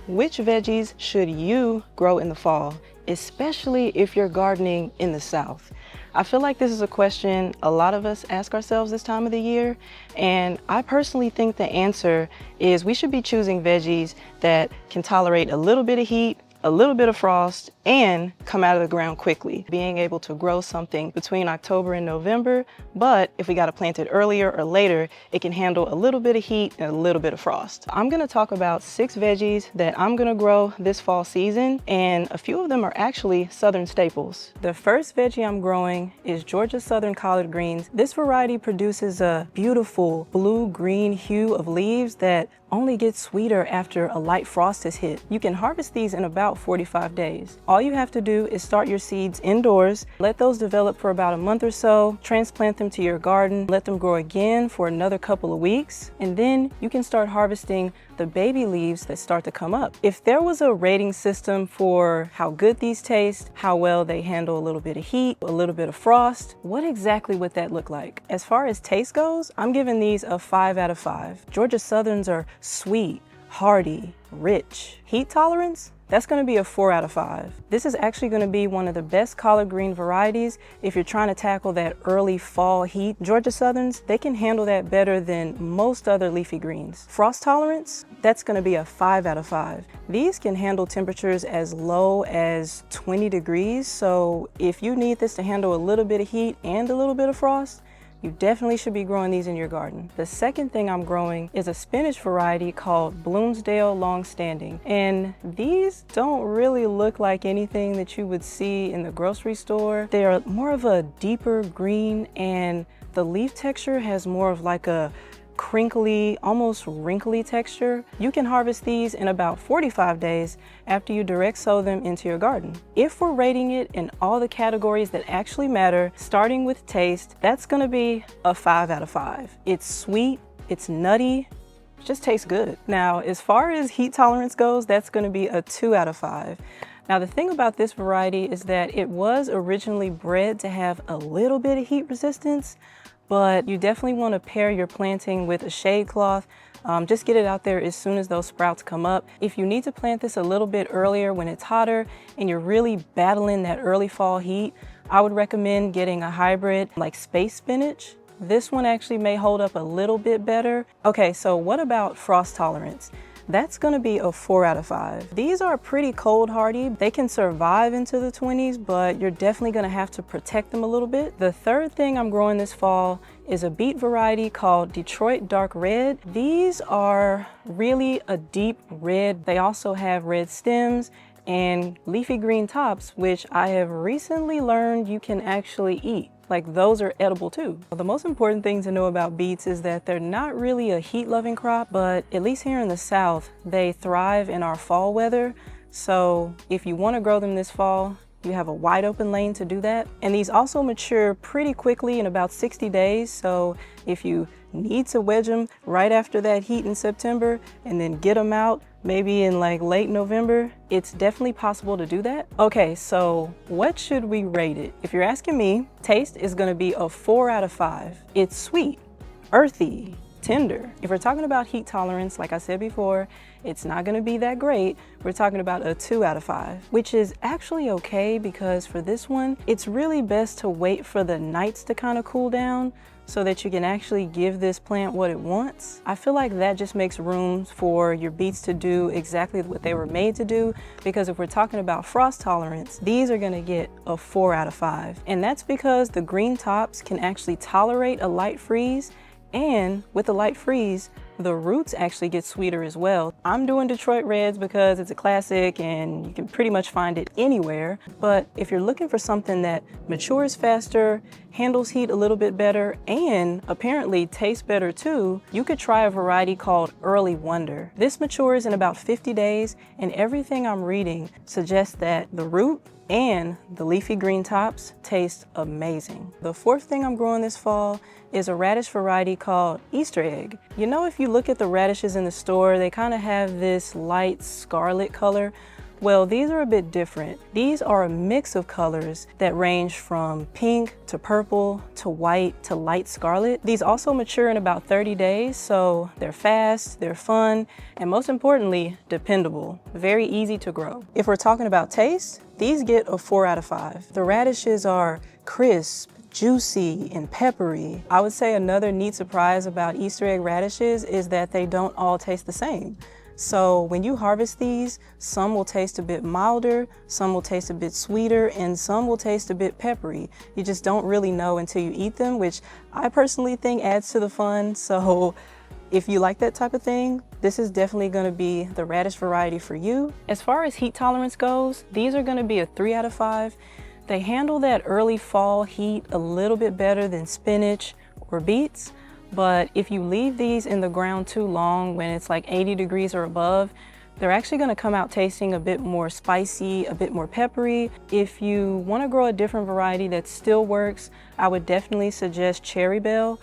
Which veggies should you grow in the fall, especially if you're gardening in the South? I feel like this is a question a lot of us ask ourselves this time of the year, and I personally think the answer is we should be choosing veggies that can tolerate a little bit of heat, a little bit of frost, and come out of the ground quickly. Being able to grow something between October and November, but if we gotta plant it earlier or later, it can handle a little bit of heat and a little bit of frost. I'm gonna talk about 6 veggies that I'm gonna grow this fall season, and a few of them are actually Southern staples. The first veggie I'm growing is Georgia Southern collard greens. This variety produces a beautiful blue-green hue of leaves that only gets sweeter after a light frost is hit. You can harvest these in about 45 days. All you have to do is start your seeds indoors, let those develop for about a month or so, transplant them to your garden, let them grow again for another couple of weeks, and then you can start harvesting the baby leaves that start to come up. If there was a rating system for how good these taste, how well they handle a little bit of heat, a little bit of frost, what exactly would that look like? As far as taste goes, I'm giving these a 5 out of 5. Georgia Southerns are sweet, hearty, rich. Heat tolerance? That's gonna be a 4 out of 5. This is actually gonna be one of the best collard green varieties if you're trying to tackle that early fall heat. Georgia Southerns, they can handle that better than most other leafy greens. Frost tolerance? That's gonna be a 5 out of 5. These can handle temperatures as low as 20 degrees, so if you need this to handle a little bit of heat and a little bit of frost, you definitely should be growing these in your garden. The second thing I'm growing is a spinach variety called Bloomsdale Longstanding. And these don't really look like anything that you would see in the grocery store. They are more of a deeper green, and the leaf texture has more of like a crinkly, almost wrinkly texture. You can harvest these in about 45 days after you direct sow them into your garden. If we're rating it in all the categories that actually matter, starting with taste, that's gonna be a 5 out of 5. It's sweet, it's nutty, it just tastes good. Now, as far as heat tolerance goes, that's gonna be a 2 out of 5. Now, the thing about this variety is that it was originally bred to have a little bit of heat resistance, but you definitely want to pair your planting with a shade cloth. Just get it out there as soon as those sprouts come up. If you need to plant this a little bit earlier when it's hotter and you're really battling that early fall heat, I would recommend getting a hybrid like space spinach. This one actually may hold up a little bit better. Okay, so what about frost tolerance? That's gonna be a 4 out of 5. These are pretty cold hardy. They can survive into the 20s, but you're definitely gonna have to protect them a little bit. The third thing I'm growing this fall is a beet variety called Detroit Dark Red. These are really a deep red. They also have red stems and leafy green tops, which I have recently learned you can actually eat. Like, those are edible too. The most important thing to know about beets is that they're not really a heat-loving crop, but at least here in the South, they thrive in our fall weather. So if you want to grow them this fall, you have a wide open lane to do that. And these also mature pretty quickly in about 60 days. So if you need to wedge them right after that heat in September and then get them out maybe in like late November, it's definitely possible to do that. Okay, so what should we rate it? If you're asking me, taste is gonna be a 4 out of 5. It's sweet, earthy, tender. If we're talking about heat tolerance, like I said before, it's not gonna be that great. We're talking about a 2 out of 5, which is actually okay because for this one, it's really best to wait for the nights to kind of cool down so that you can actually give this plant what it wants. I feel like that just makes room for your beets to do exactly what they were made to do, because if we're talking about frost tolerance, these are gonna get a 4 out of 5. And that's because the green tops can actually tolerate a light freeze, and with the light freeze, the roots actually get sweeter as well. I'm doing Detroit Reds because it's a classic and you can pretty much find it anywhere. But if you're looking for something that matures faster, handles heat a little bit better, and apparently tastes better too, you could try a variety called Early Wonder. This matures in about 50 days, and everything I'm reading suggests that the root and the leafy green tops taste amazing. The fourth thing I'm growing this fall is a radish variety called Easter Egg. You know, if you look at the radishes in the store, they kind of have this light scarlet color. Well, these are a bit different. These are a mix of colors that range from pink to purple to white to light scarlet. These also mature in about 30 days, so they're fast, they're fun, and most importantly, dependable. Very easy to grow. If we're talking about taste, these get a 4 out of 5. The radishes are crisp, juicy, and peppery. I would say another neat surprise about Easter egg radishes is that they don't all taste the same. So when you harvest these, some will taste a bit milder, some will taste a bit sweeter, and some will taste a bit peppery. You just don't really know until you eat them, which I personally think adds to the fun. So if you like that type of thing, this is definitely going to be the radish variety for you. As far as heat tolerance goes, these are going to be a 3 out of 5. They handle that early fall heat a little bit better than spinach or beets. But if you leave these in the ground too long when it's like 80 degrees or above, they're actually going to come out tasting a bit more spicy, a bit more peppery. If you want to grow a different variety that still works, I would definitely suggest Cherry Bell.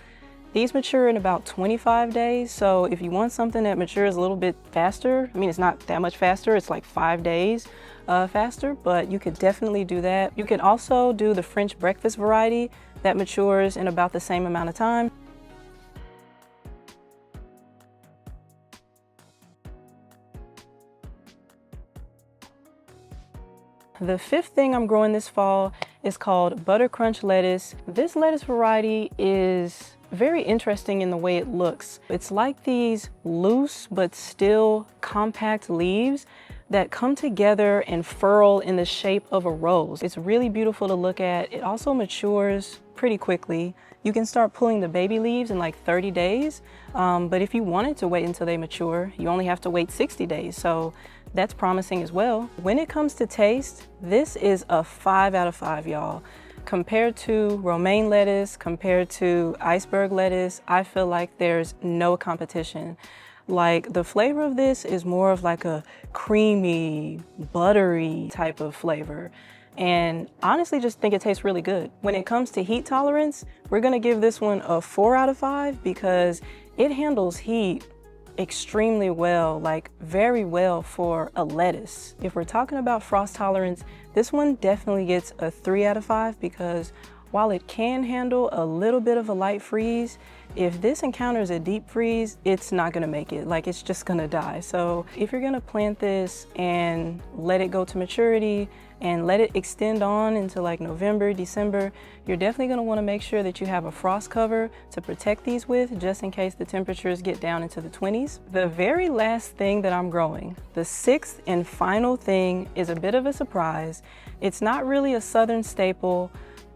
These mature in about 25 days, so if you want something that matures a little bit faster, I mean, it's not that much faster, it's like 5 days faster, but you could definitely do that. You can also do the French breakfast variety that matures in about the same amount of time. The fifth thing I'm growing this fall is called Butter Crunch lettuce. This lettuce variety is very interesting in the way it looks. It's like these loose but still compact leaves that come together and furl in the shape of a rose. It's really beautiful to look at. It also matures pretty quickly. You can start pulling the baby leaves in like 30 days, but if you wanted to wait until they mature, you only have to wait 60 days. So that's promising as well. When it comes to taste, this is a 5 out of 5, y'all. Compared to romaine lettuce, compared to iceberg lettuce, I feel like there's no competition. Like, the flavor of this is more of like a creamy, buttery type of flavor. And honestly, just think it tastes really good. When it comes to heat tolerance, we're gonna give this one a 4 out of 5 because it handles heat extremely well, like very well for a lettuce. If we're talking about frost tolerance, this one definitely gets a 3 out of 5 because while it can handle a little bit of a light freeze, if this encounters a deep freeze, it's not gonna make it, like it's just gonna die. So if you're gonna plant this and let it go to maturity and let it extend on into like November, December, you're definitely gonna wanna make sure that you have a frost cover to protect these with, just in case the temperatures get down into the 20s. The very last thing that I'm growing, the sixth and final thing, is a bit of a surprise. It's not really a southern staple,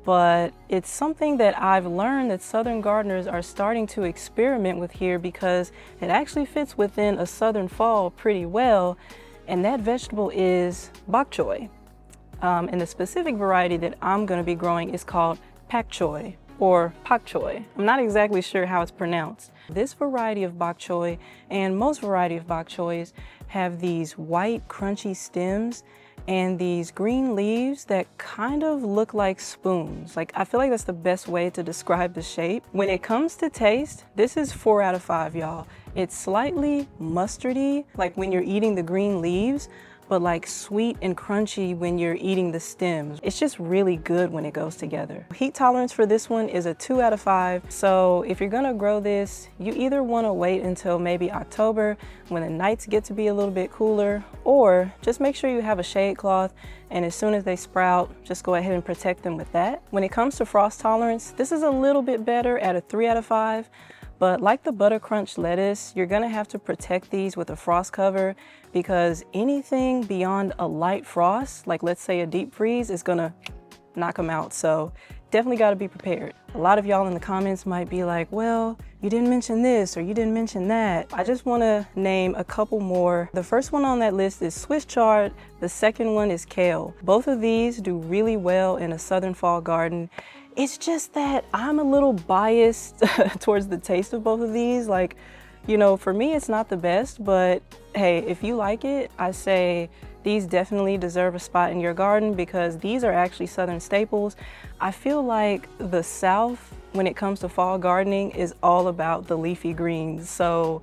but it's something that I've learned that southern gardeners are starting to experiment with here because it actually fits within a southern fall pretty well, and that vegetable is bok choy. And the specific variety that I'm going to be growing is called pak choy or pak choy. I'm not exactly sure how it's pronounced. This variety of bok choy and most variety of bok choys have these white crunchy stems and these green leaves that kind of look like spoons. Like, I feel like that's the best way to describe the shape. When it comes to taste, this is 4 out of 5, y'all. It's slightly mustardy, like when you're eating the green leaves, but like sweet and crunchy when you're eating the stems. It's just really good when it goes together. Heat tolerance for this one is a 2 out of 5. So if you're gonna grow this, you either wanna wait until maybe October when the nights get to be a little bit cooler, or just make sure you have a shade cloth, and as soon as they sprout, just go ahead and protect them with that. When it comes to frost tolerance, this is a little bit better at a 3 out of 5. But like the Butter Crunch lettuce, you're gonna have to protect these with a frost cover because anything beyond a light frost, like let's say a deep freeze, is gonna knock them out. So definitely gotta be prepared. A lot of y'all in the comments might be like, well, you didn't mention this or you didn't mention that. I just wanna name a couple more. The first one on that list is Swiss chard. The second one is kale. Both of these do really well in a southern fall garden. It's just that I'm a little biased towards the taste of both of these. Like, you know, for me, it's not the best, but hey, if you like it, I say these definitely deserve a spot in your garden because these are actually southern staples. I feel like the South, when it comes to fall gardening, is all about the leafy greens. So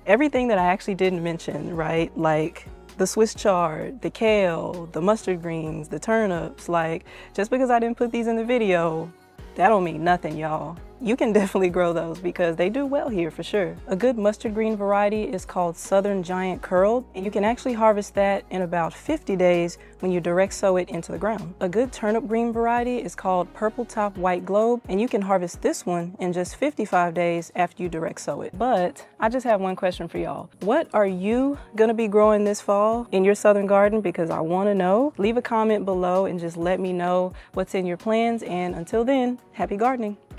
everything that I actually didn't mention, right? Like the Swiss chard, the kale, the mustard greens, the turnips. Like, just because I didn't put these in the video, that don't mean nothing, y'all. You can definitely grow those because they do well here for sure. A good mustard green variety is called Southern Giant Curled, and you can actually harvest that in about 50 days when you direct sow it into the ground. A good turnip green variety is called Purple Top White Globe, and you can harvest this one in just 55 days after you direct sow it. But I just have one question for y'all. What are you gonna be growing this fall in your southern garden? Because I wanna know. Leave a comment below and just let me know what's in your plans, and until then, happy gardening.